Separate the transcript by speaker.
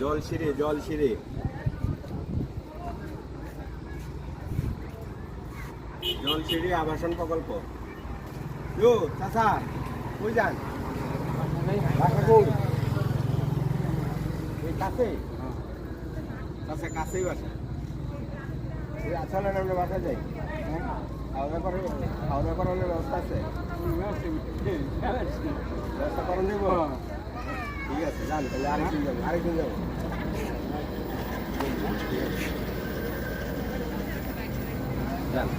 Speaker 1: জলসিঁড়ি জলসিঁড়ি জলসিঁড়ি আবাসন প্রকল্প। ইয়ো চাচা কই যান? বাসা কই? এই কাছে? কাছে কাছেই বাসা। এই আসলে আমরা বাসা যাই। খাওয়া দাওয়া করার ব্যবস্থা আছে? ব্যবস্থা করেন দেবো? ঠিক আছে যান, তাহলে আরেকদিন যাবো যান।